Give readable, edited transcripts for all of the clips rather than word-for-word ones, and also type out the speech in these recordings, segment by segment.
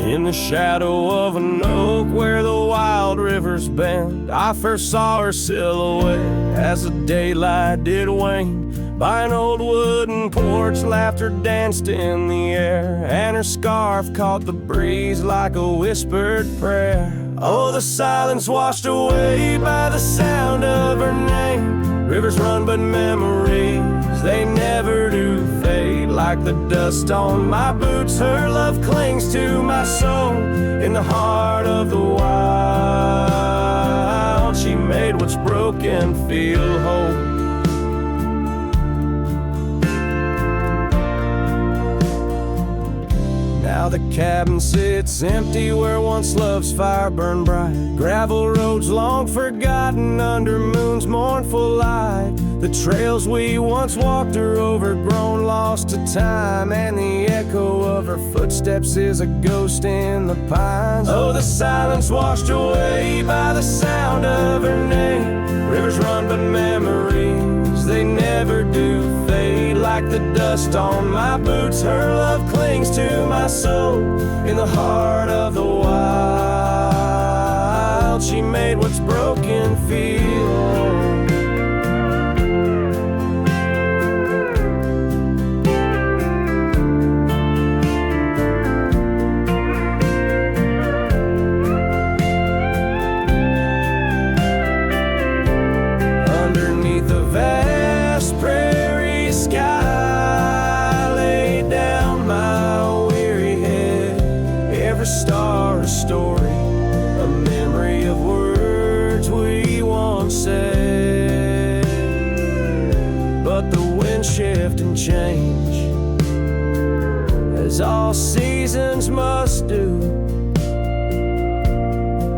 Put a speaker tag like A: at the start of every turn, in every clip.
A: In the shadow of an oak where the wild rivers bend, I first saw her silhouette as the daylight did wane. By an old wooden porch, laughter danced in the air, and her scarf caught the breeze like a whispered prayer. Oh, the silence washed away by the sound of her name. Rivers run, but memories, they never do fade. Like the dust on my boots, her love clings to my soul. In the heart of the wild, she made what's broken feel whole. Now the cabin sits empty where once love's fire burned bright. Gravel roads long forgotten under moon's mournful light. The trails we once walked are overgrown, lost to time, and the echo of her footsteps is a ghost in the pines. Oh, the silence washed away by the sound of her name. Rivers run, but memories, they never do fade. Like the dust on my boots, her love clings to my soul. In the heart of the wild, she made what's broken feel whole. Underneath the vast prairie sky, star a story, a memory of words we once said. But the wind shift and change, as all seasons must do.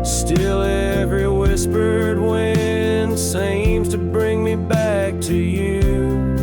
A: Still every whispered wind seems to bring me back to you.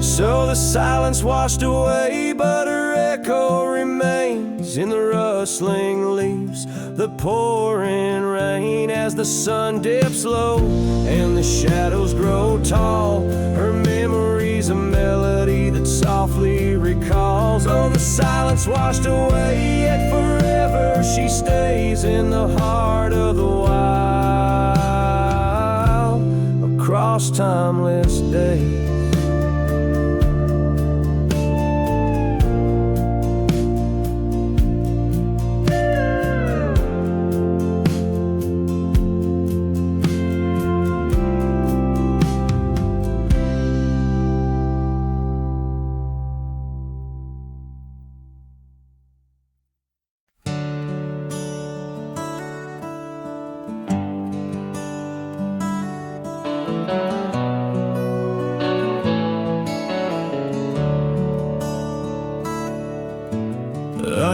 A: So the silence washed away, but her echo remains in the rustling leaves, the pouring rain. As the sun dips low and the shadows grow tall, her memory's a melody that softly recalls. Oh, the silence washed away, yet forever she stays in the heart of the wild, across timeless days.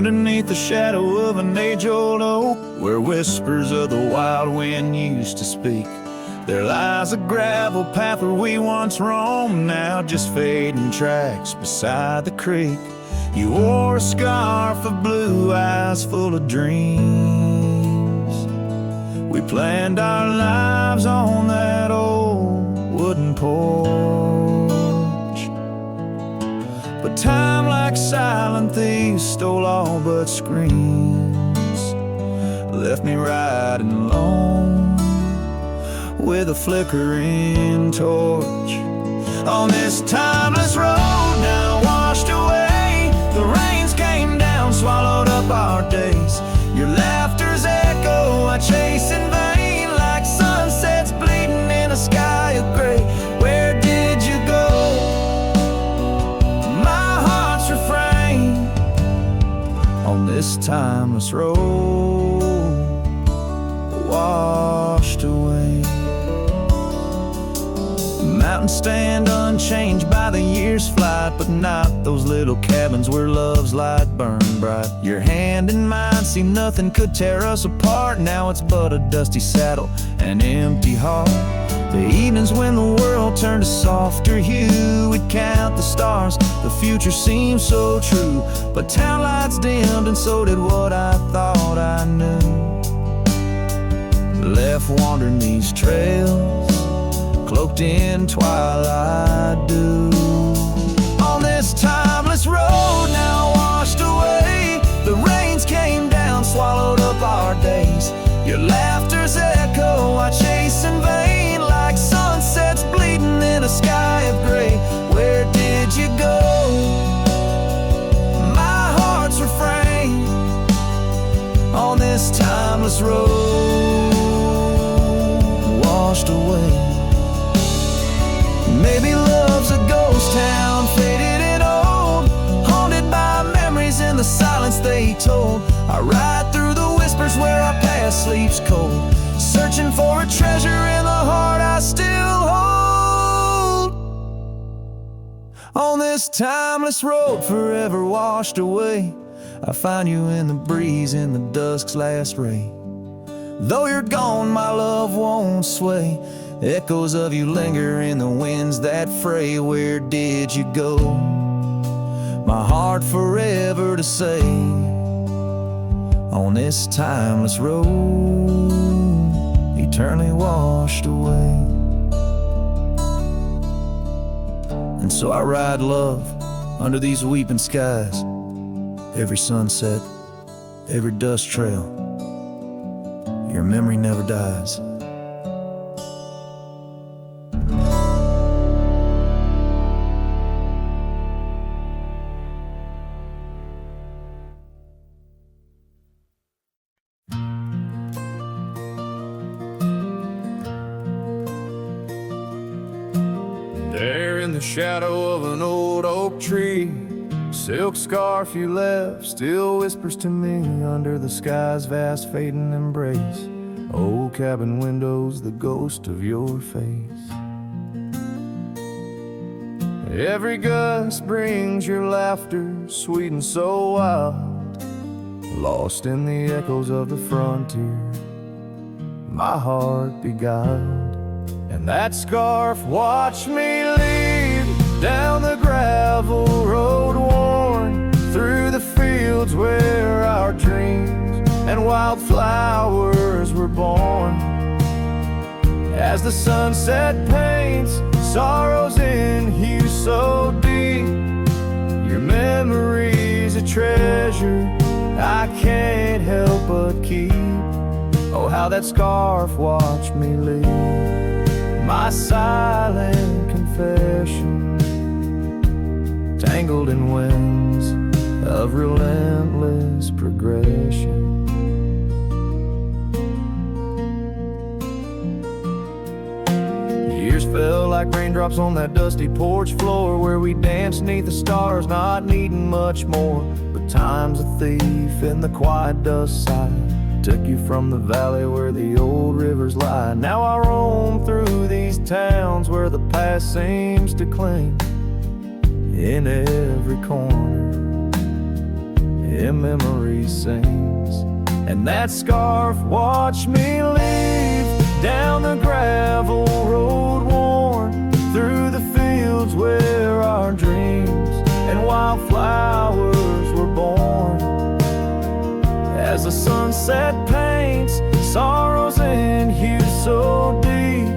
B: Underneath the shadow of an age-old oak, where whispers of the wild wind used to speak, there lies a gravel path where we once roamed, now just fading tracks beside the creek. You wore a scarf of blue eyes full of dreams. We planned our lives on that old wooden porch. But time, like silent thieves, stole all but screams, left me riding alone with a flickering torch. On this timeless road now washed away, the rains came down, swallowed up our days. Your laughter's echo I chase in vain, like sunsets bleeding in a sky of gray. Where did you go? My heart's refrain on this timeless road washed away. Mountains stand unchanged by the year's flight, but not those little cabins where love's light burned bright. Your hand in mine, see nothing could tear us apart. Now it's but a dusty saddle, an empty heart. The evenings when the world turned a softer hue, we'd count the stars, the future seemed so true. But town lights dimmed and so did what I thought I knew. Left wandering these trails, cloaked in twilight dew. On this timeless road now washed away, timeless road washed away. Maybe love's a ghost town, faded and old, haunted by memories in the silence they told. I ride through the whispers where our past sleeps cold, searching for a treasure in the heart I still hold. On this timeless road forever washed away, I find you in the breeze in the dusk's last ray. Though you're gone, my love won't sway. Echoes of you linger in the winds that fray. Where did you go? My heart forever to say. On this timeless road, eternally washed away. And so I ride love under these weeping skies. Every sunset, every dust trail, your memory never dies.
A: There in the shadow of an old oak tree, silk scarf you left still whispers to me under the sky's vast fading embrace. Old cabin windows, the ghost of your face. Every gust brings your laughter, sweet and so wild, lost in the echoes of the frontier, my heart beguiled. And that scarf watched me leave down the gravel road worn, through the fields where our dreams and wildflowers were born. As the sunset paints sorrows in hue so deep, your memory's a treasure I can't help but keep. Oh, how that scarf watched me leave, my silent confession, tangled in winds of relentless progression. Years fell like raindrops on that dusty porch floor, where we danced neath the stars, not needing much more. But time's a thief in the quiet dust side, took you from the valley where the old rivers lie. Now I roam through these towns where the past seems to cling. In every corner, in memory sings. And that scarf watched me leave down the gravel road worn, through the fields where our dreams and wildflowers were born. As the sunset paints sorrows in hue so deep,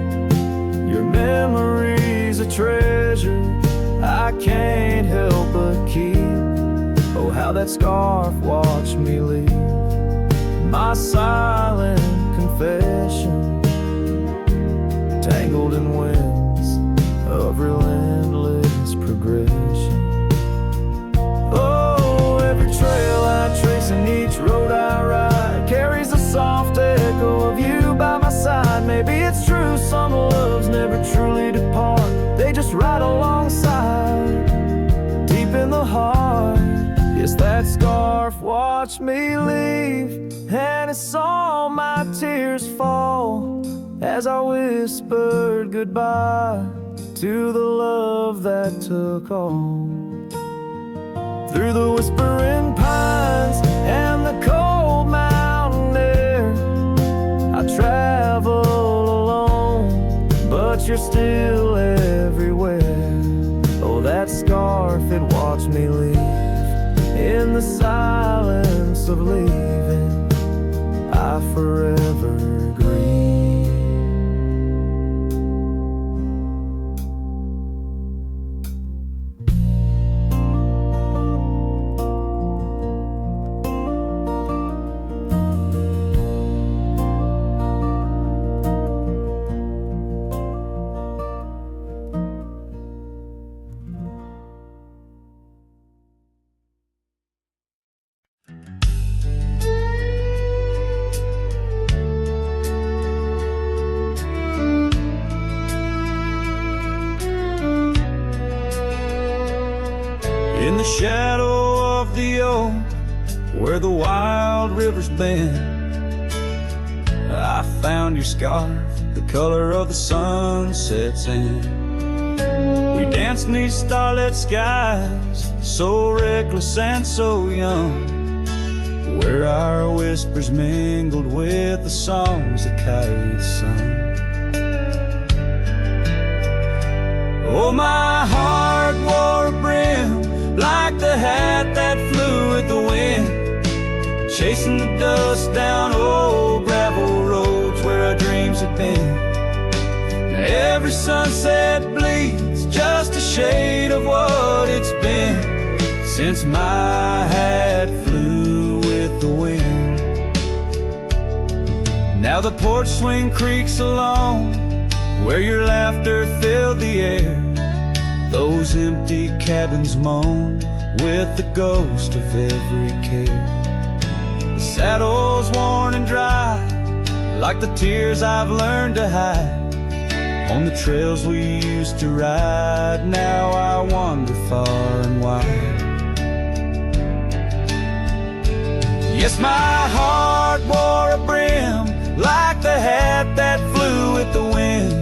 A: your memory's a treasure I can't help but keep. Oh, how that scarf watched me leave, my silent confession, tangled in winds of relentless progression. Oh, every trail I trace and each road I ride carries a soft echo of you by my side. Maybe it's true, some loves never truly depart, they just ride alongside, deep in the heart. Yes, that scarf watched me leave, and it saw my tears fall as I whispered goodbye to the love that took all. Through the whispering pines and the cold mountain air, I travel alone, but you're still everywhere. Oh, that scarf, it watched me leave in the silence of leaving, I forever grieve.
B: shadow of the oak, where the wild rivers bend, I found your scarf, the color of the sunset's end. We danced 'neath starlit skies, so reckless and so young, where our whispers mingled with the songs that kites sung. Oh, my heart wore a brim like the hat that flew with the wind, chasing the dust down old gravel roads where our dreams had been. Now every sunset bleeds just a shade of what it's been since my hat flew with the wind. Now the porch swing creaks along where your laughter filled the air. Those empty cabins moan with the ghost of every care. The saddle's worn and dry, like the tears I've learned to hide. On the trails we used to ride, now I wander far and wide. Yes, my heart wore a brim like the hat that flew with the wind,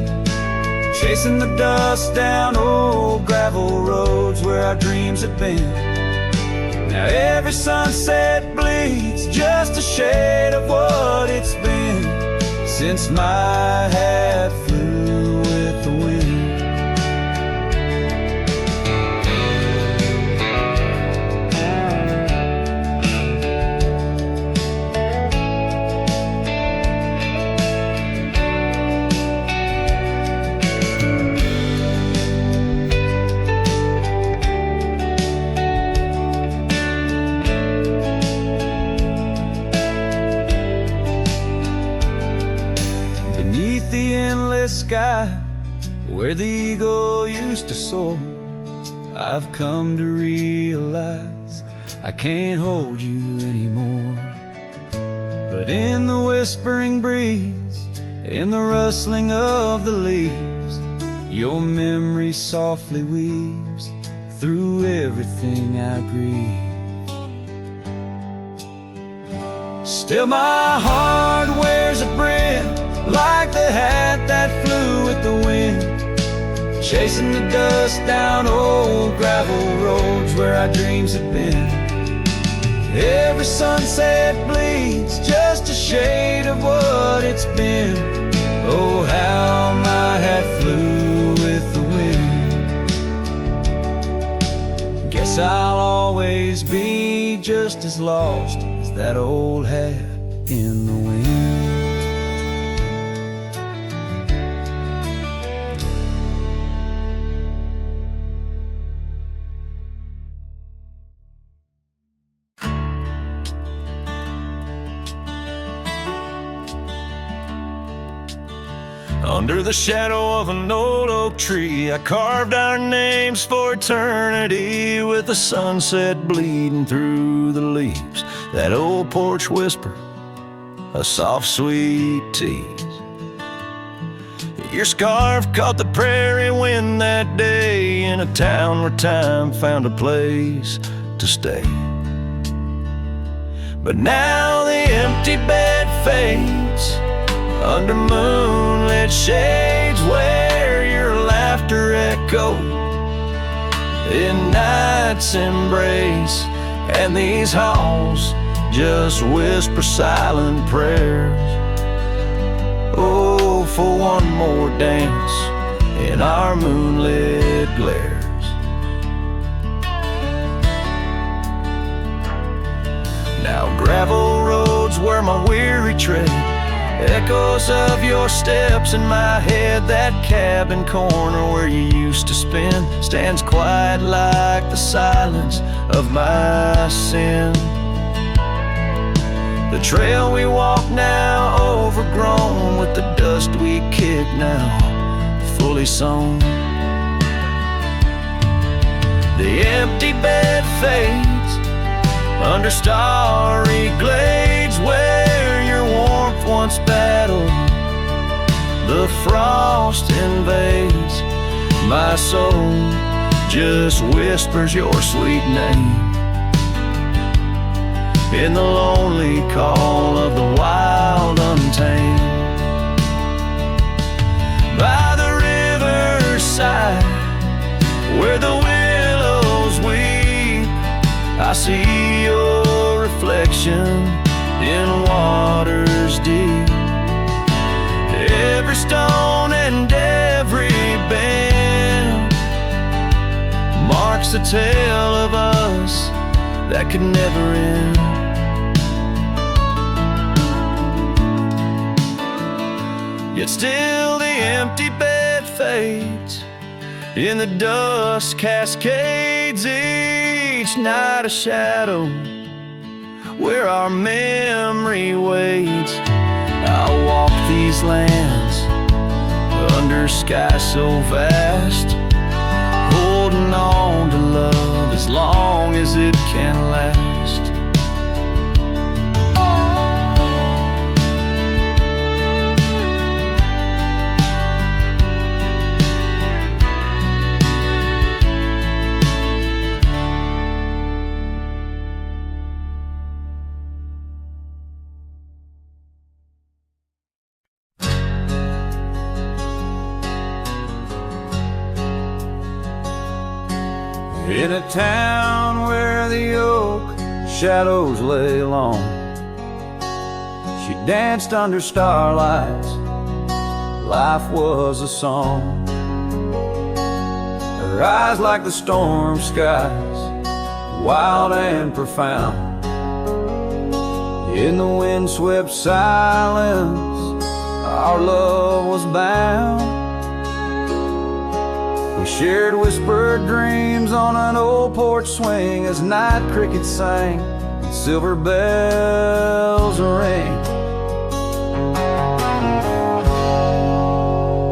B: chasing the dust down old gravel roads where our dreams had been. Now every sunset bleeds just a shade of what it's been since my hat flew with the wind. Sky where the eagle used to soar, I've come to realize I can't hold you anymore. But in the whispering breeze, in the rustling of the leaves, your memory softly weaves through everything I breathe. Still my heart wears a brim like the hat that flew with the wind, chasing the dust down old gravel roads where our dreams had been. Every sunset bleeds just a shade of what it's been. Oh, how my hat flew with the wind. Guess I'll always be just as lost as that old hat in the wind. Under the shadow of an old oak tree, I carved our names for eternity, with the sunset bleeding through the leaves. That old porch whisper, a soft, sweet tease. Your scarf caught the prairie wind that day, in a town where time found a place to stay. But now the empty bed fades under moonlit shades, where your laughter echoed in night's embrace, and these halls just whisper silent prayers. Oh, for one more dance in our moonlit glares. Now gravel roads where my weary tread, echoes of your steps in my head. That cabin corner where you used to spend stands quiet like the silence of my sin. The trail we walk now overgrown, with the dust we kick now fully sown. The empty bed fades under starry glades, where your warmth once battled the frost invades my soul just whispers your sweet name in the lonely call of the wild untamed. By the riverside where the willows weep, I see your reflection in waters deep. Every stone and every bend marks a tale of us that could never end. Yet still the empty bed fades, in the dust cascades each night a shadow where our memory waits. I'll walk these lands under sky so vast, holding on to love as long as it can last.
A: In a town where the oak shadows lay long, she danced under starlights, life was a song. Her eyes like the storm skies, wild and profound. In the windswept silence, our love was bound. We shared whispered dreams on an old porch swing as night crickets sang and silver bells rang.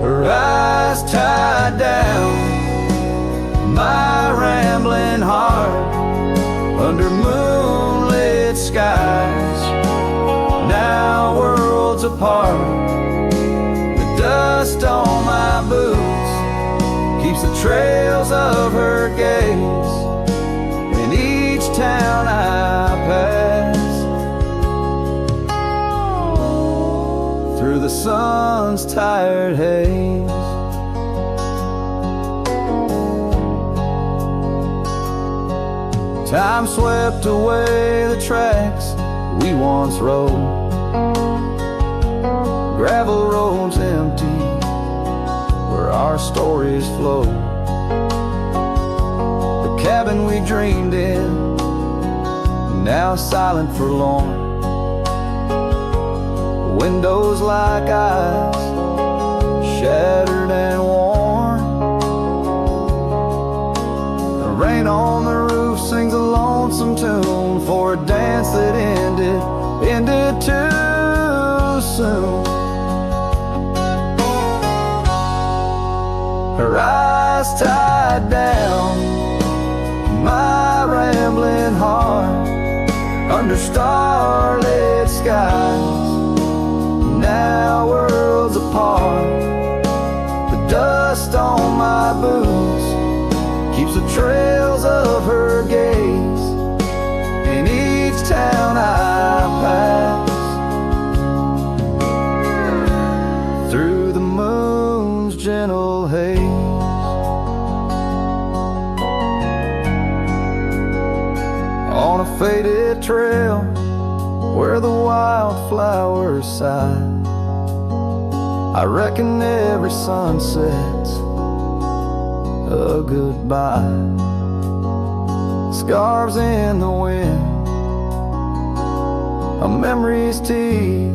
A: Her eyes tied down my rambling heart under moonlit skies, now worlds apart. The dust on my boots keeps the trails of her gaze in each town I pass, through the sun's tired haze. Time swept away the tracks we once rode, gravel roads empty where our stories flow. The cabin we dreamed in, now silent forlorn. Windows like eyes, shattered and worn. The rain on the roof sings a lonesome tune for a dance that ended too soon. Her eyes tied down my rambling heart under starlit skies, now worlds apart. The dust on my boots keeps the trails of her gaze in each town I pass, through the moon's gentle haze. On a faded trail where the wildflowers sigh, I reckon every sunset's a goodbye. Scarves in the wind, a memory's tease,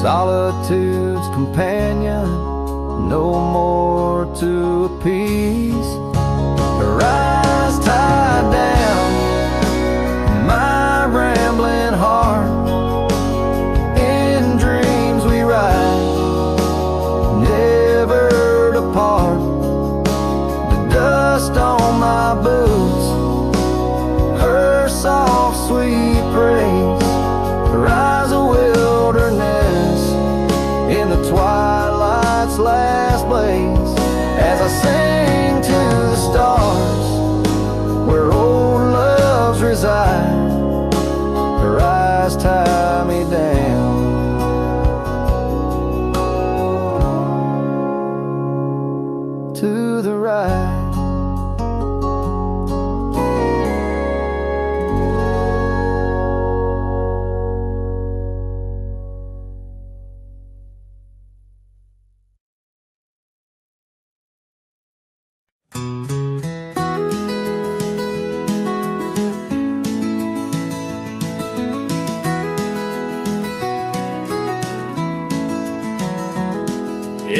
A: solitude's companion, no more to appease. Her eyes tied down my rambling heart, in dreams we ride, never depart. The dust on my boots, her soft sweet praise, her eyes a wilderness in the twilight's last blaze. As I sing to the stars,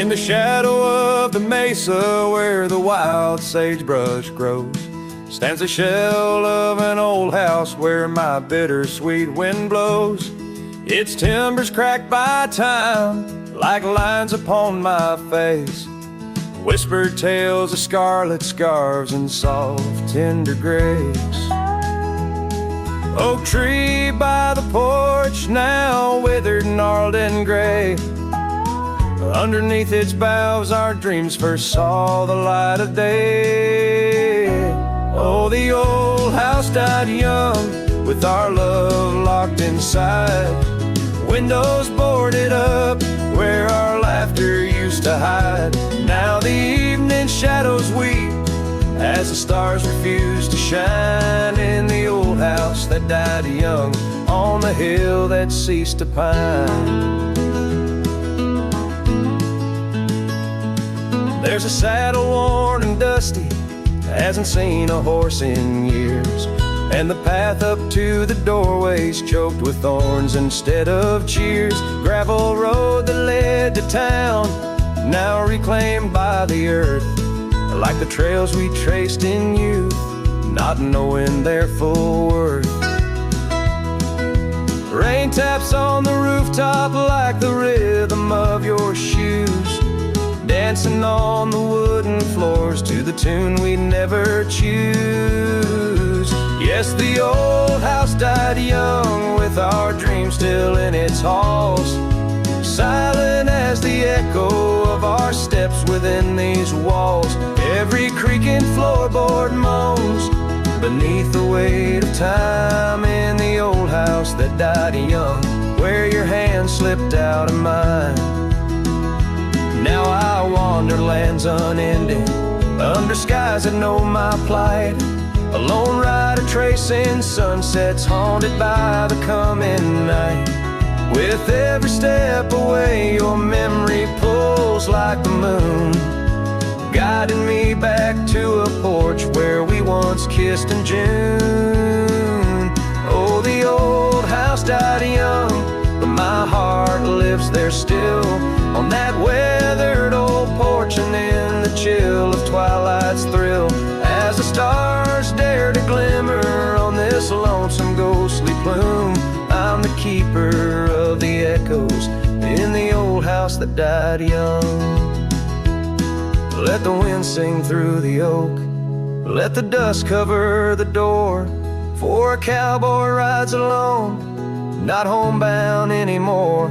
A: In the shadow of the mesa where the wild sagebrush grows stands the shell of an old house where my bittersweet wind blows. Its timbers cracked by time like lines upon my face, whispered tales of scarlet scarves and soft tender grace. Oak tree by the porch, now withered, gnarled and gray. Underneath its boughs our dreams first saw the light of day. Oh, the old house died young with our love locked inside, windows boarded up where our laughter used to hide. Now the evening shadows weep as the stars refuse to shine in the old house that died young on the hill that ceased to pine. There's a saddle worn and dusty, hasn't seen a horse in years, and the path up to the doorway's choked with thorns instead of cheers. Gravel road that led to town, now reclaimed by the earth, like the trails we traced in youth, not knowing their full worth. Rain taps on the rooftop like the rhythm of your shoes, dancing on the wooden floors to the tune we never choose. Yes, the old house died young with our dreams still in its halls, silent as the echo of our steps within these walls. Every creaking floorboard moans beneath the weight of time in the old house that died young, where your hand slipped out of mine. Now I wander lands unending, under skies that know my plight, a lone rider tracing sunsets haunted by the coming night. With every step away your memory pulls like the moon, guiding me back to a porch where we once kissed in June. Oh, the old house died young, but my heart lives there still, on that weathered old porch and in the chill of twilight's thrill, as the stars dare to glimmer on this lonesome ghostly plume. I'm the keeper of the echoes in the old house that died young. Let the wind sing through the oak, let the dust cover the door, for a cowboy rides alone, not homebound anymore.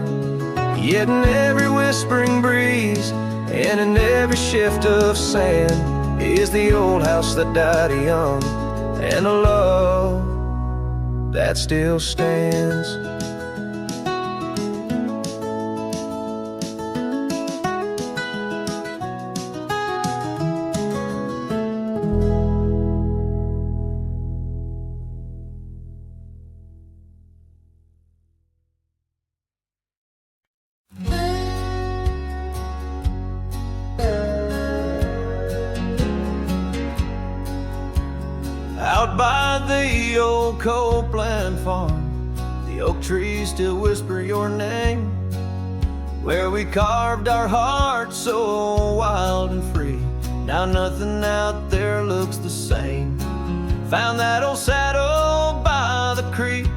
A: Yet in every whispering breeze and in every shift of sand is the old house that died young, and a love that still stands.
B: Out by the old Copeland farm, the oak trees still whisper your name, where we carved our hearts so wild and free. Now nothing out there looks the same. Found that old saddle by the creek,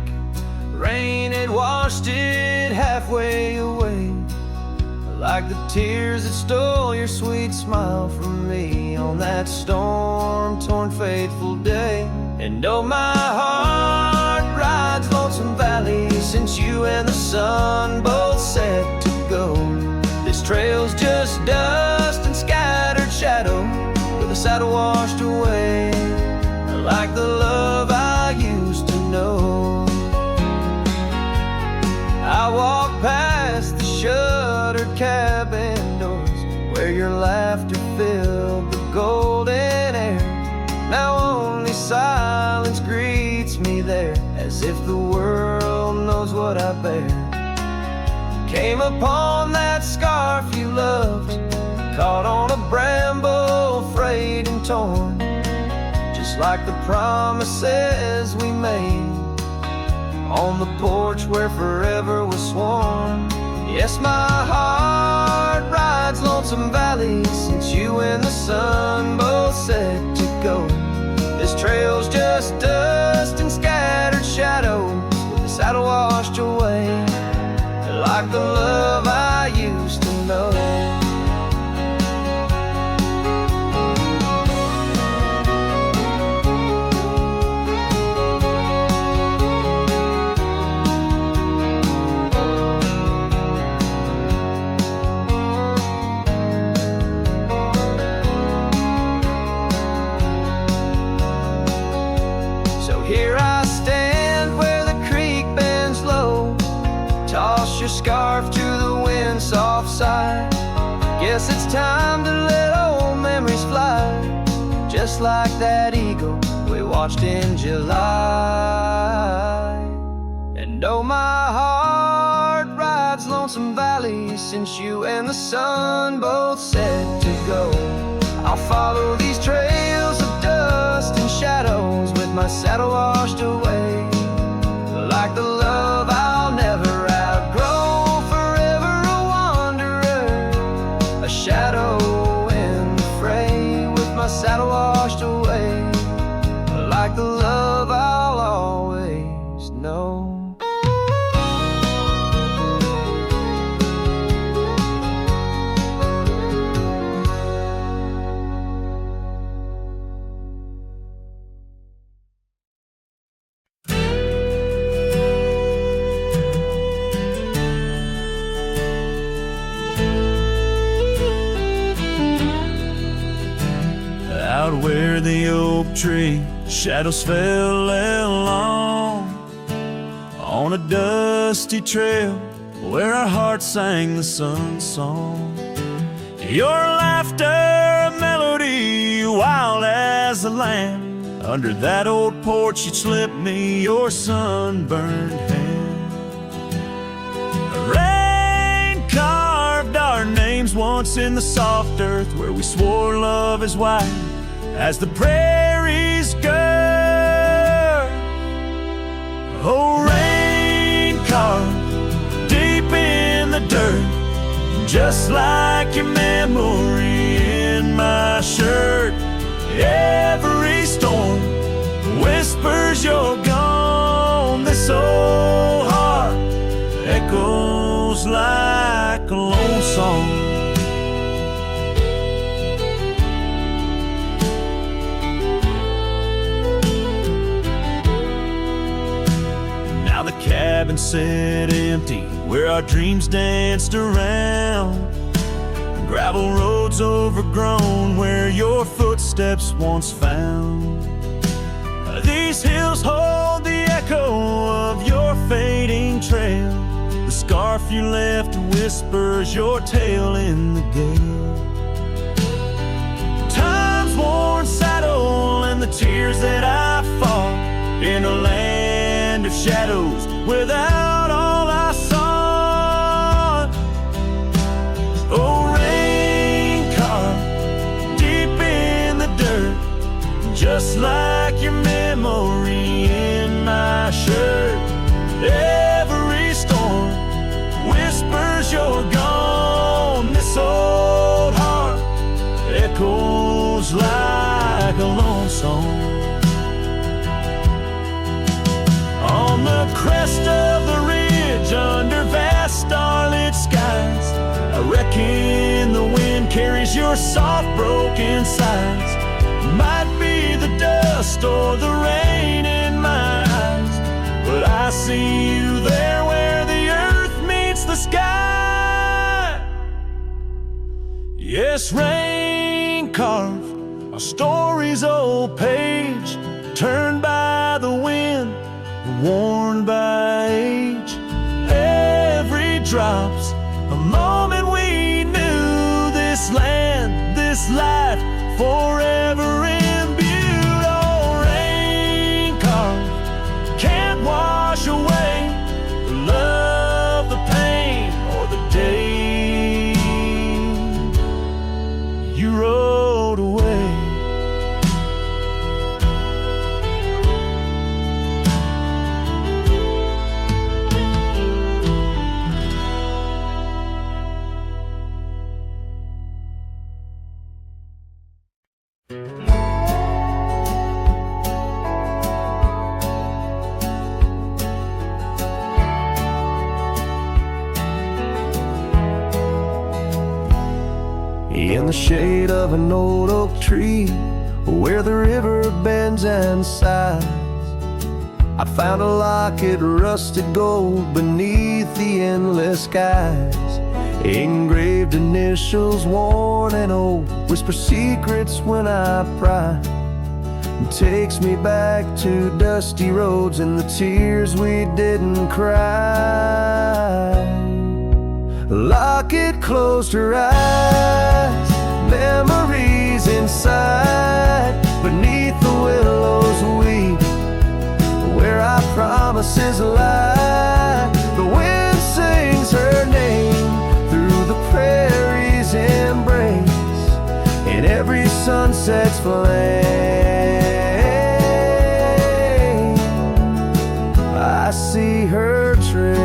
B: rain had washed it halfway away, like the tears that stole your sweet smile from me on that storm-torn fateful day. And oh, my heart rides Lonesome Valley since you and the sun both set to go. This trail's just dust and scattered shadow, with the saddle washed away, like the love I used to know. I walk past the shuttered cabin doors, where your laughter filled the golden air. Now only silence greets me there, as if the world knows what I bear. Came upon that scarf you loved, caught on a bramble, frayed and torn, just like the promises we made on the porch where forever was sworn. Yes, my heart rides Lonesome
A: lonesome valleys since you and the sun both set to go. This trail's just dust and scattered shadows, with the saddle washed away, like the love I used to know. Here I stand where the creek bends low, toss your scarf to the wind's soft side. Guess it's time to let old memories fly, just like that eagle we watched in July. And oh, my heart rides lonesome valleys since you and the sun both set to go. I'll follow these trails of dust and shadows with my saddle washed away, like the love I'll never outgrow. Forever a wanderer, a shadow in the fray, with my saddle washed away, like the love I'll always know.
B: Out where the oak tree shadows fell along, on a dusty trail where our hearts sang the sun song. Your laughter a melody wild as the land. Under that old porch you'd slip me your sunburned hand. Rain carved our names once in the soft earth, where we swore love is wide as the prairies gird. Oh, rain carved deep in the dirt, just like your memory in my shirt. Every storm whispers you're gone. This old heart echoes like a lone song. Cabin sat empty where our dreams danced around. Gravel roads overgrown where your footsteps once found. These hills hold the echo of your fading trail. The scarf you left whispers your tale in the gale. Time's worn saddle and the tears that I fought in a land of shadows without all I sought. Oh, rain carved deep in the dirt, just like your memory in my shirt. Every storm whispers you're gone. This old heart echoes like a lone song. On the crest of the ridge, under vast starlit skies, I reckon the wind carries your soft broken sighs. Might be the dust or the rain in my eyes, but I see you there where the earth meets the sky. Yes, rain carved our story's old page, turned by the wind, worn by age. Every drop's a moment we knew. This land, this life, forever imbued. Oh, rain carved can't wash away the love, the pain, or the day you rode away.
A: in the shade of an old oak tree, where the river bends and sighs. I found a locket, rusted gold, beneath the endless skies. Engraved initials, worn and old, whisper secrets when I pry. It takes me back to dusty roads and the tears we didn't cry. Locket closed her eyes, memories inside, beneath the willows weep, where our promises lie. The wind sings her name through the prairie's embrace, in every sunset's flame I see her trace.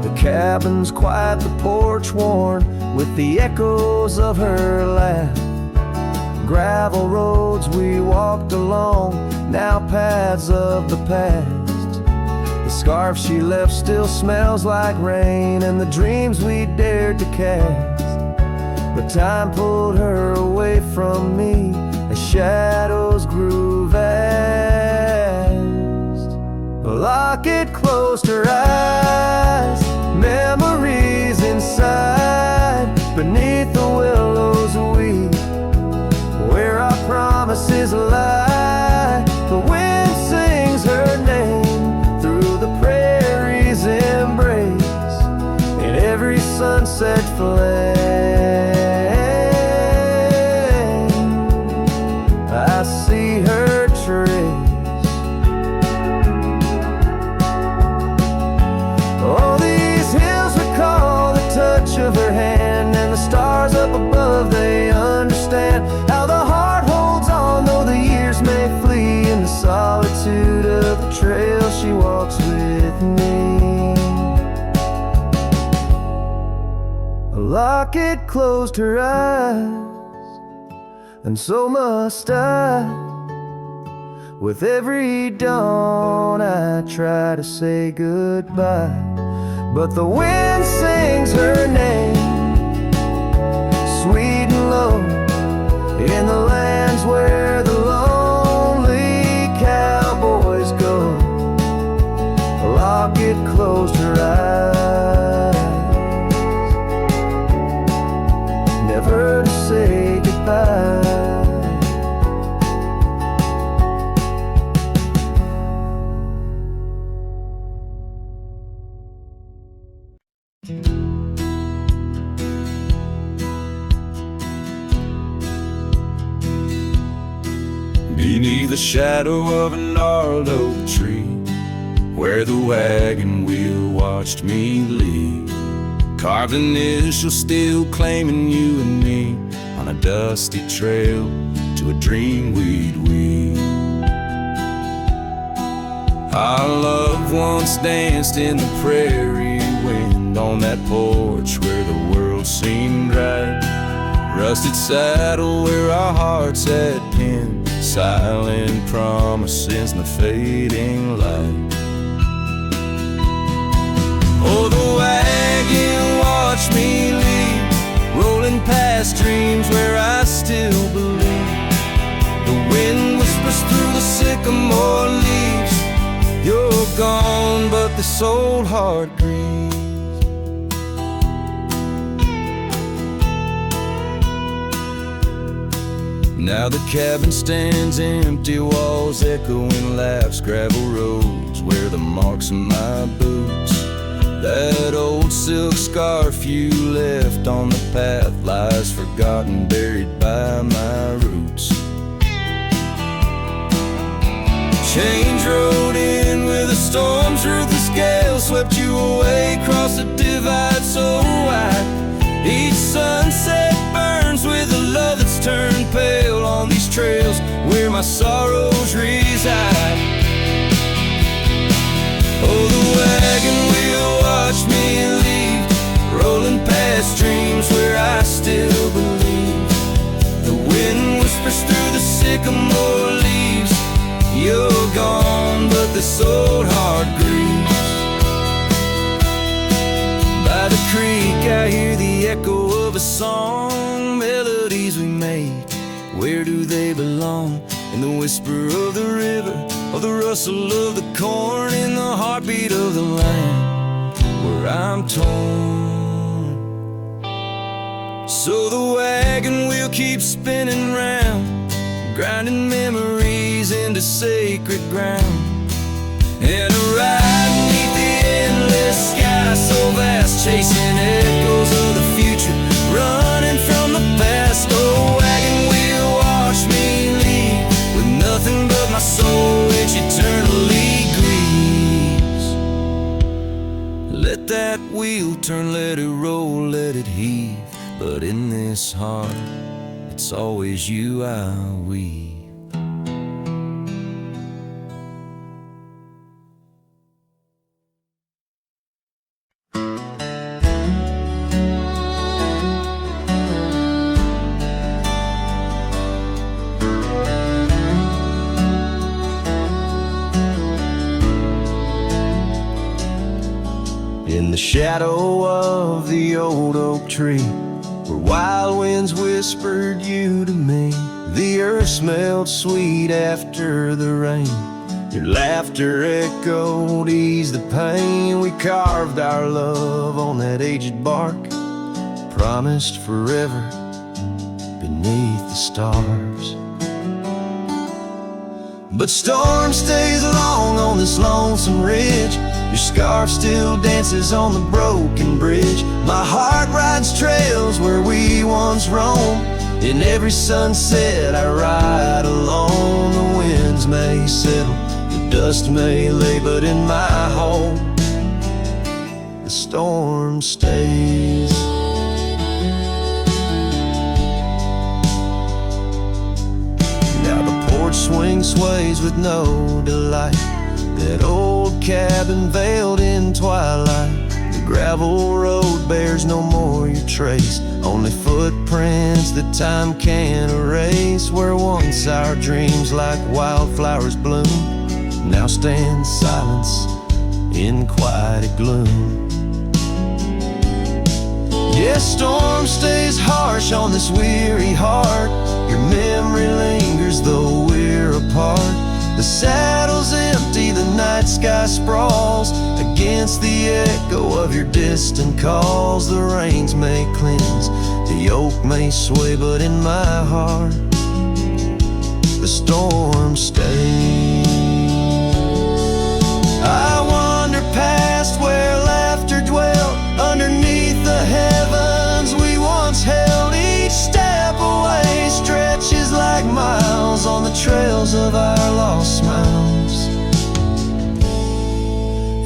A: The cabin's quiet, the porch worn with the echoes of her laugh. Gravel roads we walked along, now paths of the past. The scarf she left still smells like rain, and the dreams we dared to cast. But time pulled her away from me as shadows grew vast. The locket closed her eyes, memories inside, beneath the willows weep, where our promises lie. The wind sings her name through the prairie's embrace, in every sunset flame I see her trace. All these hills recall the touch of her hand, and the stars up above, they understand how the heart holds on, though the years may flee, in the solitude of the trail she walks with me. A locket closed her eyes, and so must I. With every dawn I try to say goodbye, but the wind sings her name, sweet and low, in the lands where the lonely cowboys go. A locket closed her eyes, never to say goodbye.
B: Beneath the shadow of a gnarled oak tree, where the wagon wheel watched me leave, carved initials still claiming you and me, on a dusty trail to a dream we'd weave. Our love once danced in the prairie wind, on that porch where the world seemed right. Rusted saddle where our hearts had pinned, silent promises in the fading light. Oh, the wagon watched me leave, rolling past dreams where I still believe. The wind whispers through the sycamore leaves, you're gone, but this old heart grieves. Now the cabin stands empty, walls echoing laughs, gravel roads where the marks of my boots. That old silk scarf you left on the path lies forgotten, buried by my roots. Change rode in with the storm's ruthless gale, swept you away across the divide so wide. Each sunset burns with a love that's turned pale on these trails where my sorrows reside. Oh, the wagon wheel watched me leave, rolling past dreams where I still believe. The wind whispers through the sycamore leaves, you're gone, but this old heart grieves. creek I hear the echo of a song. Melodies we make, where do they belong? In the whisper of the river, or the rustle of the corn, in the heartbeat of the land where I'm torn. So the wagon wheel keeps spinning round, grinding memories into sacred ground. And a ride beneath the endless sky so vast, chasing echoes of the future, running from the past. Oh, wagon wheel, watch me leave, with nothing but my soul which eternally grieves. Let that wheel turn, let it roll, let it heave, but in this heart, it's always you I weave.
A: In the shadow of the old oak tree, where wild winds whispered you to me, the earth smelled sweet after the rain. Your laughter echoed, eased the pain. We carved our love on that aged bark, promised forever beneath the stars. But storm stays long on this lonesome ridge. Your scarf still dances on the broken bridge. My heart rides trails where we once roamed. In every sunset I ride alone. The winds may settle, the dust may lay, but in my home the storm stays. Now the porch swing sways with no delight, that old cabin veiled in twilight. The gravel road bears no more your trace, only footprints that time can't erase. Where once our dreams like wildflowers bloom, now stand silence in quiet gloom. Yes, storm stays harsh on this weary heart. Your memory lingers though we're apart. The saddle's empty, the night sky sprawls against the echo of your distant calls. The rains may cleanse, the yoke may sway, but in my heart the storm stays. I wander past where laughter dwelt, underneath the heavens we once held. Each step away stretches like miles on the trails of our lost smiles.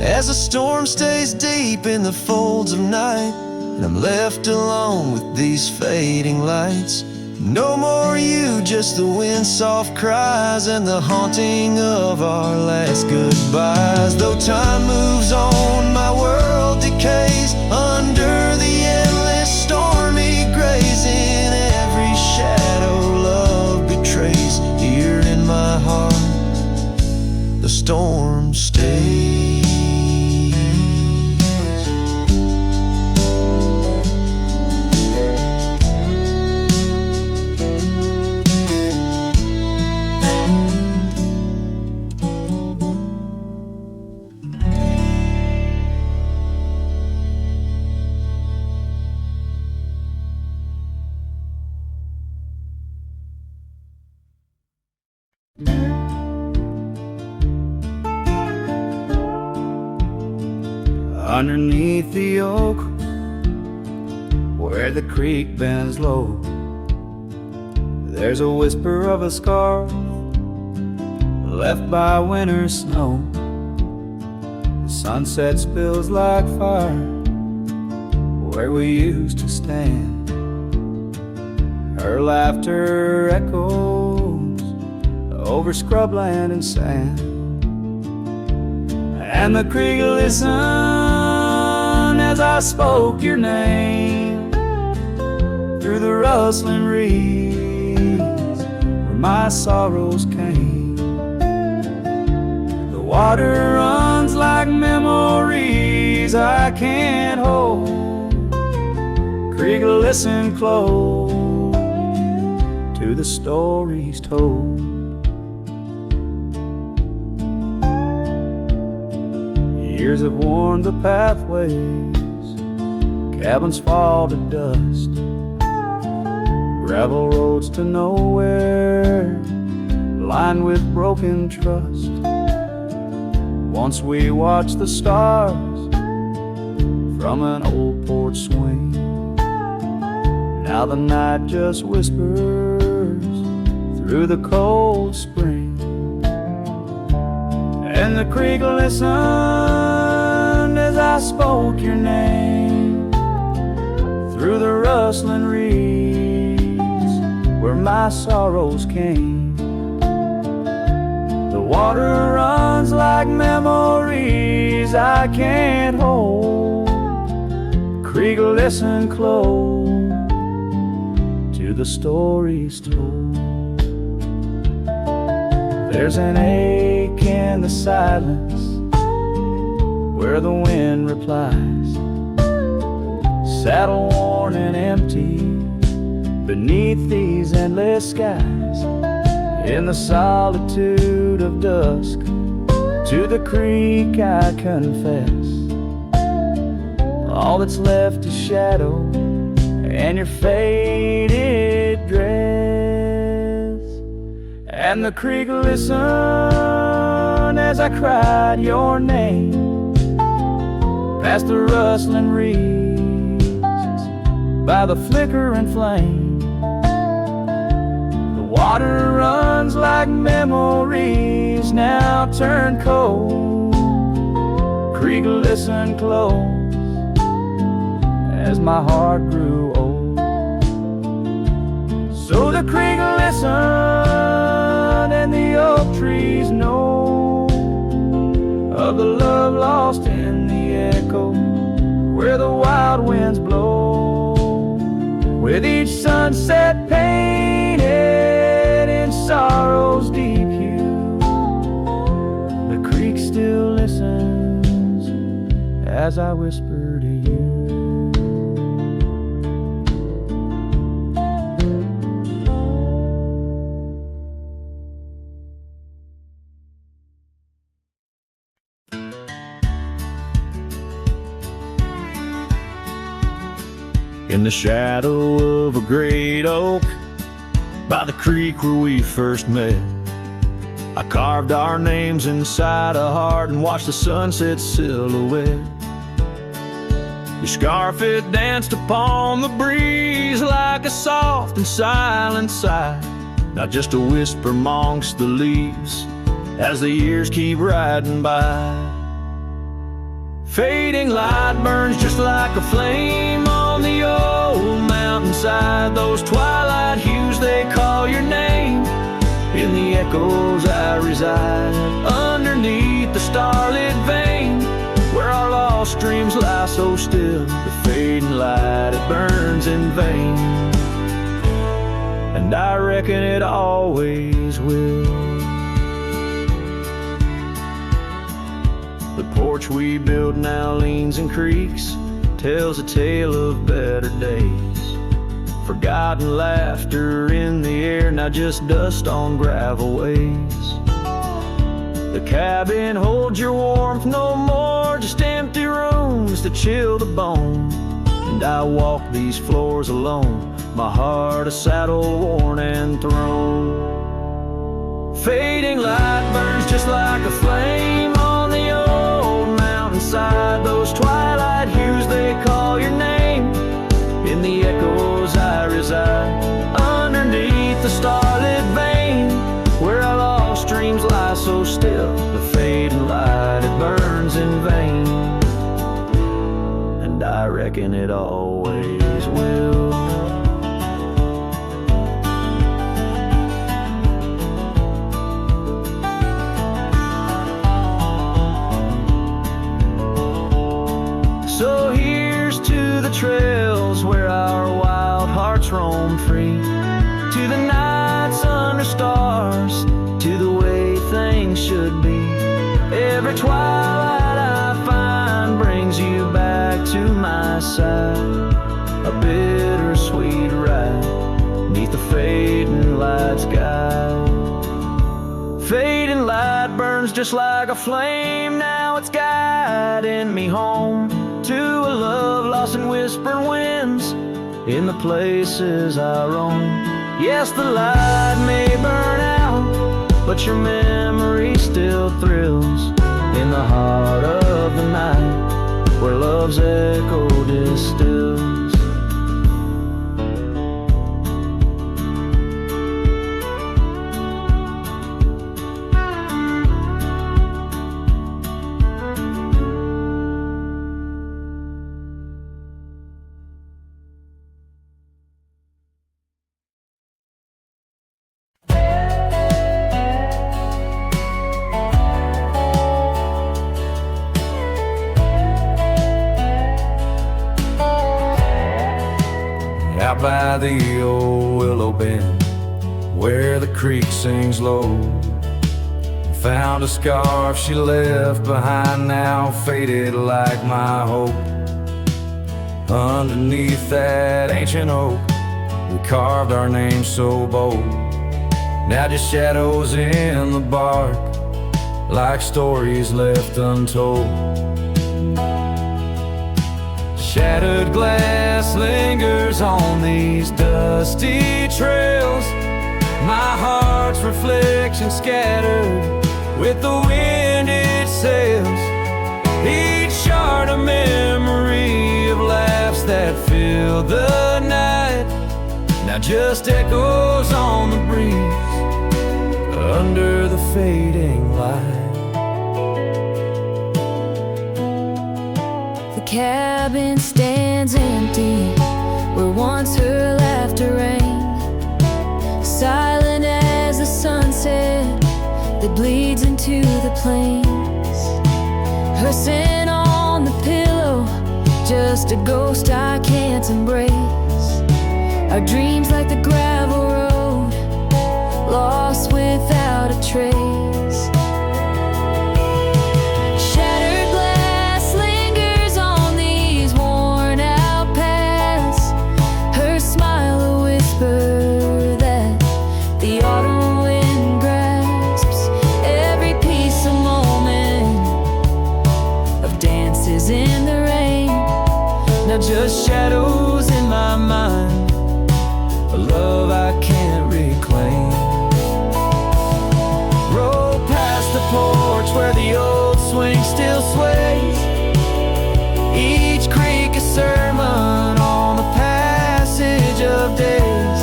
A: As the storm stays deep in the folds of night, and I'm left alone with these fading lights. No more you, just the wind's soft cries and the haunting of our last goodbyes. Though time moves on, my world decays under the endless stormy grays. In every shadow love betrays, here in my heart the storm stays.
B: Underneath the oak, where the creek bends low, there's a whisper of a scar left by winter's snow. The sunset spills like fire where we used to stand. Her laughter echoes over scrubland and sand, and the creek listened as I spoke your name through the rustling reeds where my sorrows came. The water runs like memories I can't hold, Creek, listen close to the stories told. Years have worn the pathways, cabins fall to dust, gravel roads to nowhere, lined with broken trust. Once we watched the stars from an old porch swing. Now the night just whispers through the cold spring. And the creek listened as I spoke your name through the rustling reeds where my sorrows came. The water runs like memories I can't hold. Creek, listen close to the stories told. There's an ache in the silence where the wind replies, saddle worn and empty beneath these endless skies. In the solitude of dusk, to the creek I confess, all that's left is shadow and your faded dress. And the creek listened as I cried your name past the rustling reeds by the flickering flame. Water runs like memories now turn cold. Creek, listen close as my heart grew old. So the creek listened and the oak trees know of the love lost in the echo where the wild winds blow. With each sunset painted in sorrow's deep hue, the creek still listens as I whisper to you. In the shadow of a great oak by the creek where we first met, I carved our names inside a heart and watched the sunset silhouette. Your scarf, it danced upon the breeze like a soft and silent sigh, not just a whisper amongst the leaves as the years keep riding by. Fading light burns just like a flame on the old mountainside. Those twilight hues, they call your name. In the echoes I reside, underneath the starlit vein, where our lost dreams lie so still. The fading light, it burns in vain, and I reckon it always will. The porch we built now leans and creaks, tells a tale of better days. Forgotten laughter in the air, now just dust on gravel ways. The cabin holds your warmth no more, just empty rooms to chill the bone. And I walk these floors alone, my heart a saddle worn and thrown. Fading light burns just like a flame on the old mountainside. Those twilight hues, they call your name. In the echoes I reside, underneath the starlit vein, where our lost dreams lie so still. The fading light, it burns in vain, and I reckon it always will. So here's to the trails where our wild hearts roam free, to the nights under stars, to the way things should be. Every twilight I find brings you back to my side. a bittersweet ride neath the fading light sky. Fading light burns just like a flame, now it's guiding me home to a love lost in whispering winds in the places I roam. Yes, the light may burn out, but your memory still thrills in the heart of the night where love's echo distills.
A: Out by the old willow bend where the creek sings low, found a scarf she left behind, now faded like my hope. Underneath that ancient oak we carved our names so bold, now just shadows in the bark like stories left untold. Shattered glass lingers on these dusty trails, my heart's reflection scattered with the wind it sails. Each shard a memory of laughs that filled the night, now just echoes on the breeze under the fading light.
C: The cabin stands empty where once her laughter rang, silent as the sunset that bleeds into the plains. Her scent on the pillow, just a ghost I can't embrace. Our dreams like the gravel road, lost without a trace.
B: Just shadows in my mind, a love I can't reclaim. Roll past the porch where the old swing still sways, each creek a sermon on the passage of days.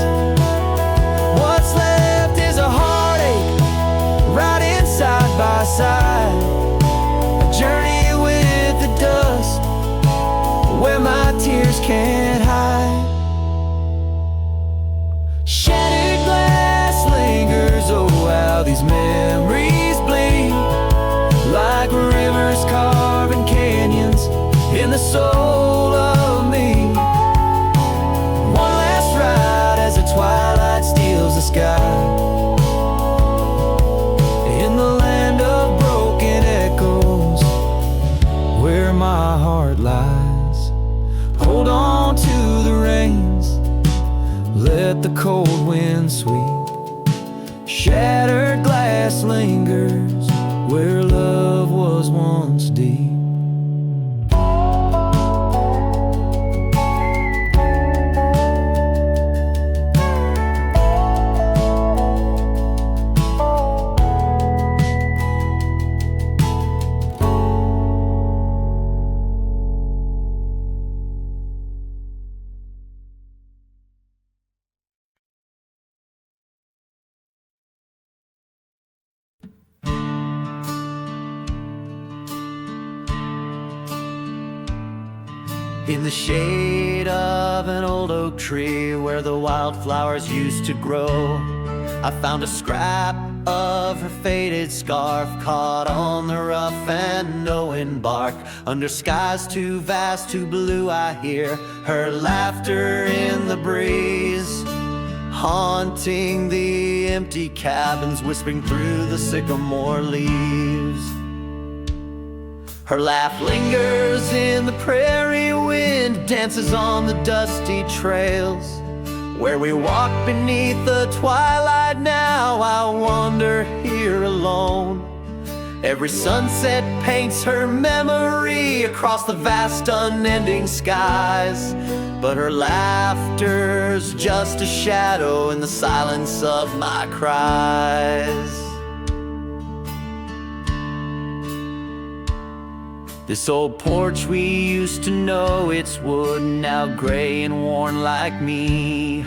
B: What's left is a heartache, riding side by side, a journey with the dust where my tears can't hide. Shattered glass lingers, oh how these memories bleed, like rivers carving canyons in the soul of me. One last ride as the twilight steals the sky, in the land of broken echoes where my heart lies. Hold on to the reins, let the cold wind sweep. Shattered glass lingers where love was once deep. In the shade of an old oak tree where the wildflowers used to grow, I found a scrap of her faded scarf caught on the rough and knowing bark. Under skies too vast, too blue, I hear her laughter in the breeze, haunting the empty cabins, whispering through the sycamore leaves. Her laugh lingers in the prairie wind, dances on the dusty trails. Where we walk beneath the twilight now, I wander here alone. Every sunset paints her memory across the vast unending skies. But her laughter's just a shadow in the silence of my cries. This old porch we used to know, it's wood, now gray and worn like me.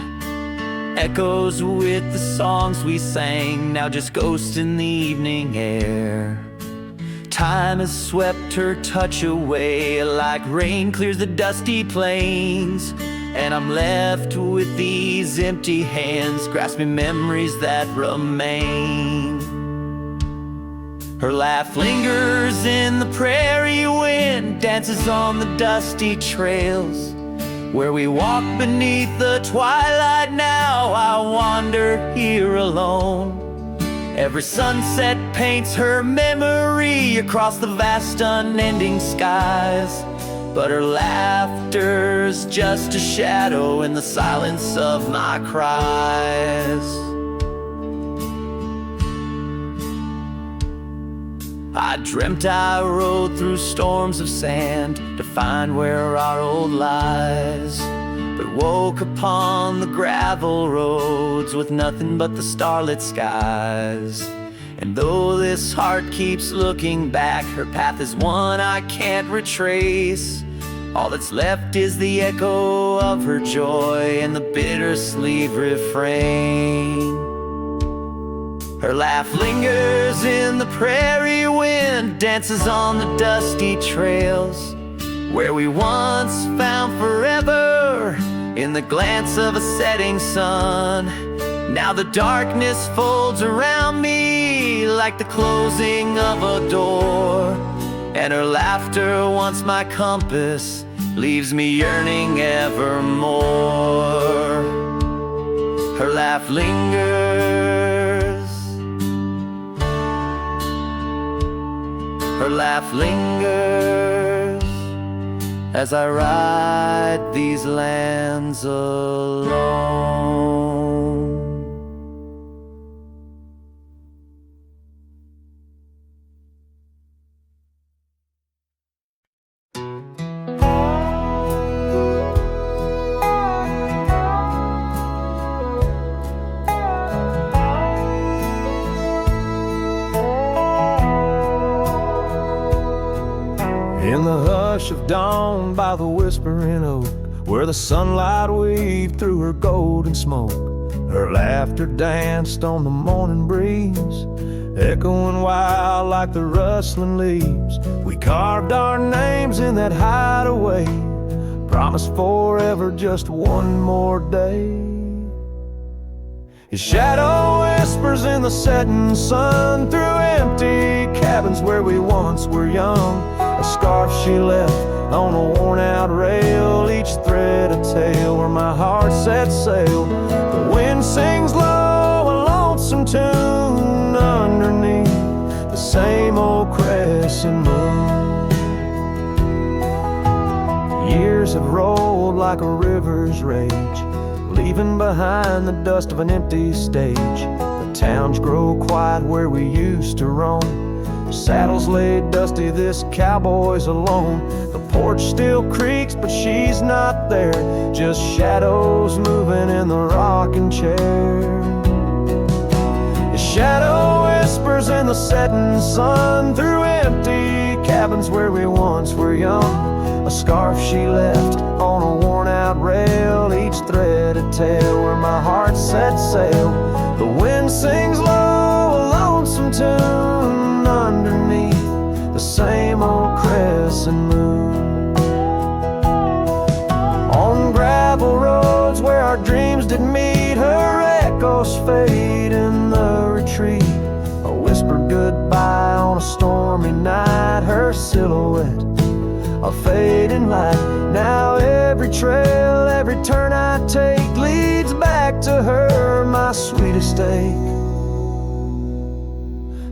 B: Echoes with the songs we sang, now just ghosts in the evening air. Time has swept her touch away, like rain clears the dusty plains. And I'm left with these empty hands, grasping memories that remain. Her laugh lingers in the prairie wind, dances on the dusty trails. Where we walk beneath the twilight now, I wander here alone. Every sunset paints her memory across the vast unending skies. But her laughter's just a shadow in the silence of my cries. I dreamt I rode through storms of sand to find where our old lies, but woke upon the gravel roads with nothing but the starlit skies. And though this heart keeps looking back, her path is one I can't retrace. All that's left is the echo of her joy and the bittersweet refrain. Her laugh lingers in the prairie wind, dances on the dusty trails. Where we once found forever in the glance of a setting sun. Now the darkness folds around me like the closing of a door. And her laughter, once my compass, leaves me yearning evermore. Her laugh lingers. Her laugh lingers as I ride these lands alone.
A: In the hush of dawn by the whispering oak, where the sunlight weaved through her golden smoke, her laughter danced on the morning breeze, echoing wild like the rustling leaves. We carved our names in that hideaway, promised forever just one more day. His shadow whispers in the setting sun through empty cabins where we once were young. A scarf she left on a worn-out rail, each thread a tale where my heart set sail. The wind sings low, a lonesome tune underneath the same old crescent moon. Years have rolled like a river's rage, leaving behind the dust of an empty stage. The towns grow quiet where we used to roam, saddles laid dusty, this cowboy's alone. The porch still creaks, but she's not there, just shadows moving in the rocking chair. His shadow whispers in the setting sun through empty cabins where we once were young. A scarf she left on a worn-out rail, each thread a tale where my heart set sail. The wind sings low, a lonesome tune underneath the same old crescent moon. On gravel roads where our dreams did meet, her echoes fade in the retreat. A whispered goodbye on a stormy night, her silhouette a fading light. Now every trail, every turn I take leads back to her, my sweetest ache.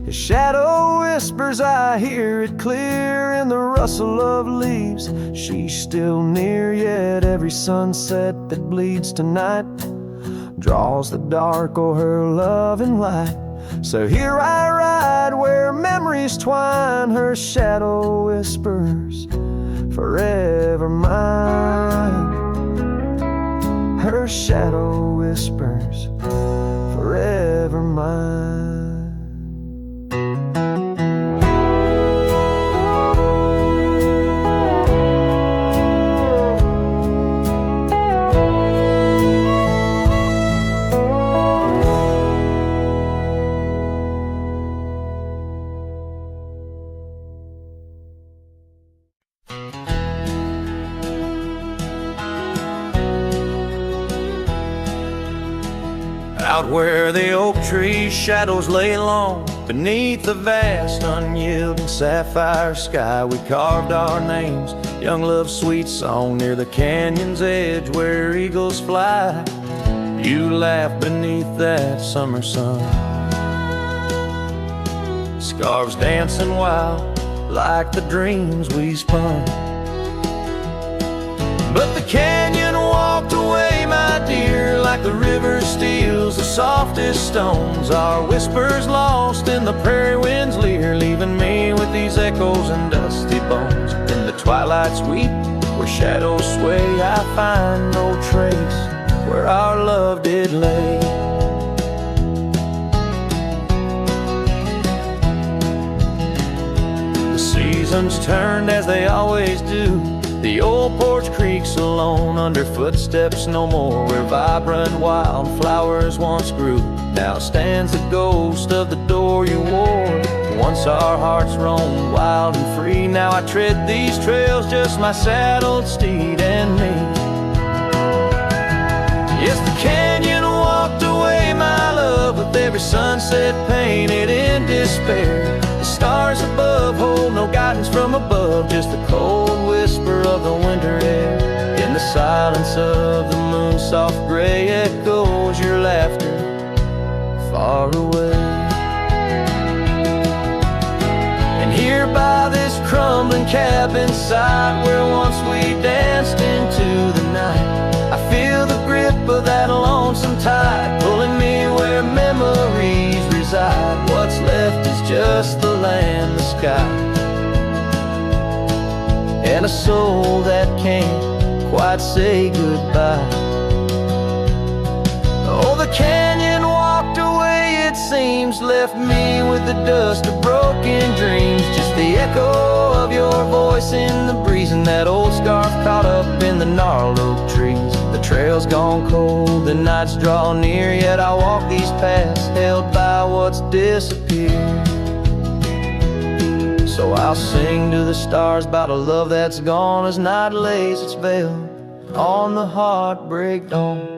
A: His shadow whispers, I hear it clear in the rustle of leaves. She's still near, yet every sunset that bleeds tonight draws the dark o'er her loving light. So here I ride where memories twine, her shadow whispers, forever mine. Her shadow whispers, forever mine.
B: Out where the oak tree's shadows lay long, beneath the vast unyielding sapphire sky, we carved our names, young love's sweet song, near the canyon's edge where eagles fly. You laughed beneath that summer sun, scarves dancing wild like the dreams we spun. But the canyon walked away, my dear, like the river steals the softest stones. Our whispers lost in the prairie wind's leer, leaving me with these echoes and dusty bones. In the twilight's weep, where shadows sway, I find no trace where our love did lay. The seasons turned as they always do. The old porch creaks alone under footsteps no more, where vibrant wildflowers once grew. Now stands the ghost of the door you wore. Once our hearts roamed wild and free, now I tread these trails, just my saddled steed and me. Yes, the canyon walked away, my love, with every sunset painted in despair. The stars above hold no guidance from above, just the cold whisper of the winter air. In the silence of the moon's soft gray echoes your laughter far away. And here by this crumbling cabin site, where once we danced into the night, I feel the grip of that lonesome tide, pulling me where memories reside. What's left is just the land, the sky, and a soul that can't quite say goodbye. Oh, the canyon walked away, it seems, left me with the dust of broken dreams, just the echo of your voice in the breeze, and that old scarf caught up in the gnarled oak trees. The trail's gone cold, the nights draw near, yet I walk these paths held by what's disappeared. So I'll sing to the stars about a love that's gone, as night lays its veil on the heartbreak dawn.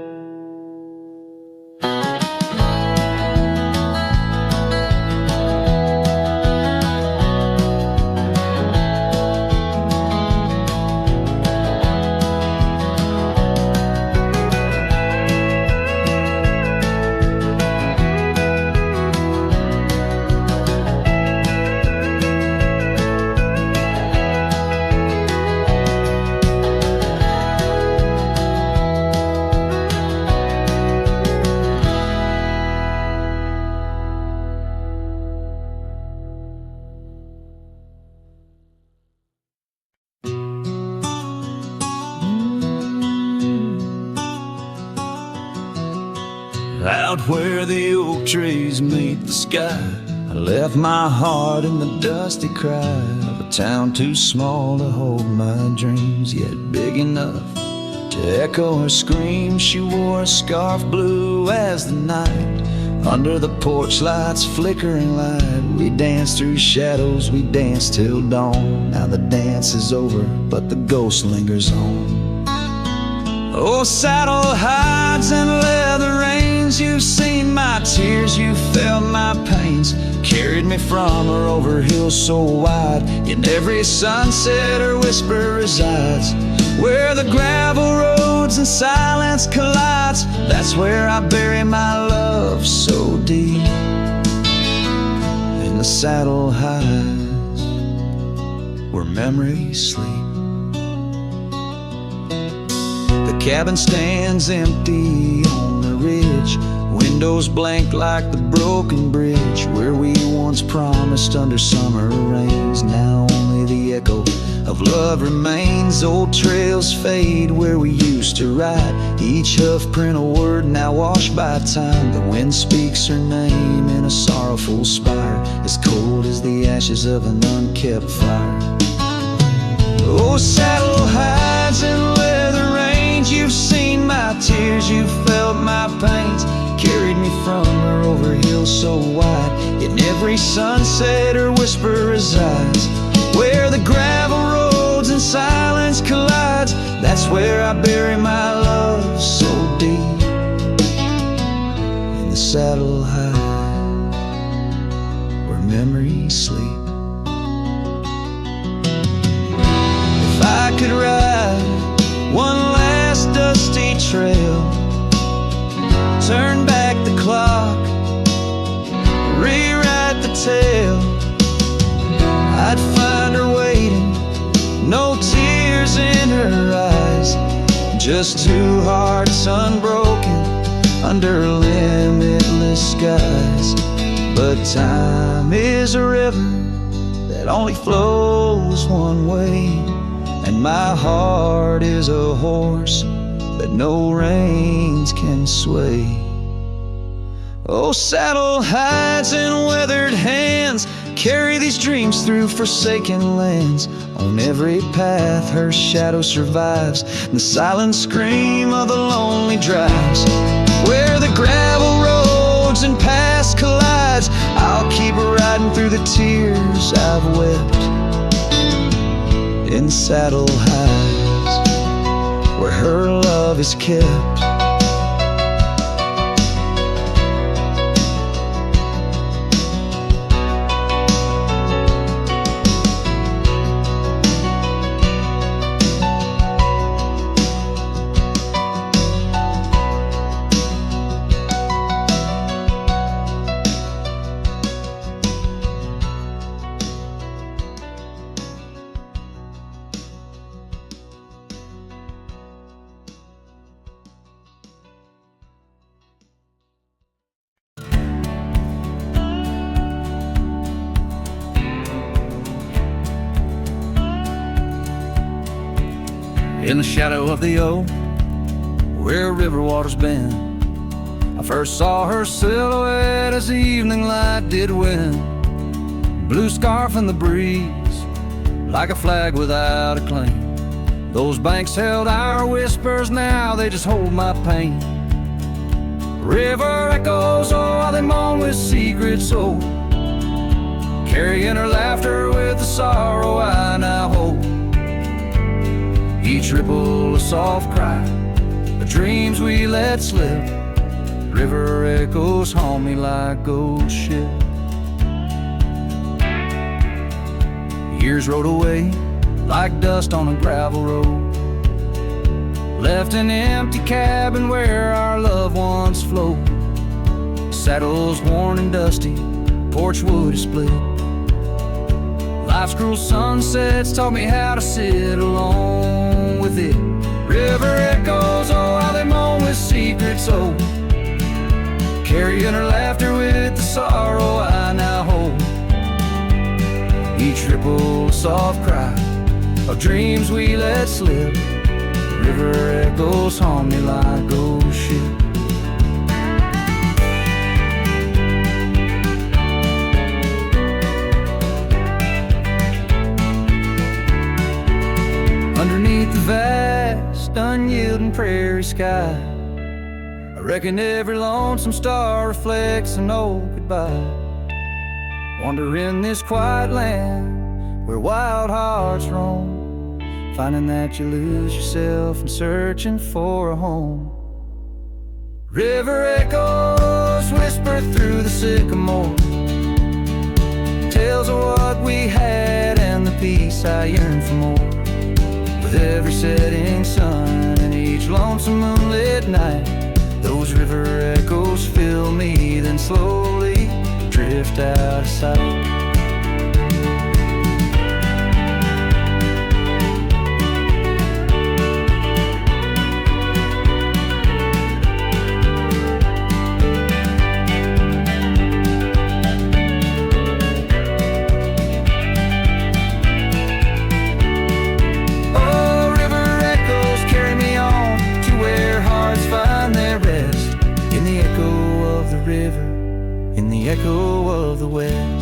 B: Out where the oak trees meet the sky, I left my heart in the dusty cry of a town too small to hold my dreams, yet big enough to echo her scream. She wore a scarf blue as the night, under the porch lights flickering light. We danced through shadows, we danced till dawn. Now the dance is over, but the ghost lingers on. Oh, saddle hides and leather reins, you've seen my tears, you felt my pains, carried me from her over hills so wide. In every sunset her whisper resides, where the gravel roads and silence collides. That's where I bury my love so deep. And in the saddle highs where memories sleep. The cabin stands empty on the ridge, windows blank like the broken bridge where we once promised under summer rains. Now only the echo of love remains. Old trails fade where we used to ride, each hoof print a word now washed by time. The wind speaks her name in a sorrowful spire, as cold as the ashes of an unkept fire. Oh, saddle hides and leather reins, you've seen my tears, you've felt my pains, carried me from her over hills so wide. In every sunset her whisper resides, where the gravel roads and silence collides. That's where I bury my love so deep, in the saddle high where memories sleep. If I could ride one last dusty trail, turn back the clock, rewrite the tale, I'd find her waiting, no tears in her eyes, just two hearts unbroken under limitless skies. But time is a river that only flows one way, and my heart is a horse that no reins can sway. Oh, saddle hides and weathered hands carry these dreams through forsaken lands. On every path her shadow survives, the silent scream of the lonely drives. Where the gravel roads and past collides, I'll keep riding through the tears I've wept, in saddle hides where her love is kept.
A: In the shadow of the oak, where river water's been, I first saw her silhouette as the evening light did win. Blue scarf in the breeze, like a flag without a claim. Those banks held our whispers, now they just hold my pain. River echoes, oh, how they moan with secrets old, carrying her laughter with the sorrow I now hold. Each ripple a soft cry, the dreams we let slip. River echoes haunt me like ghost ship. Years rode away like dust on a gravel road, left an empty cabin where our love once flowed. Saddles worn and dusty, porch wood is split. Life's cruel sunsets taught me how to sit alone with it. River echoes, oh, how they moan with secrets old, carrying her laughter with the sorrow I now hold. Each ripple a soft cry of dreams we let slip. River echoes haunt me like ghost ship. Underneath the vast, unyielding prairie sky, I reckon every lonesome star reflects an old goodbye. Wander in this quiet land where wild hearts roam, finding that you lose yourself and searching for a home. River echoes whisper through the sycamore, tales of what we had and the peace I yearn for more. With every setting sun and each lonesome moonlit night, those river echoes fill me, then slowly
B: drift out of sight. In the echo of the west.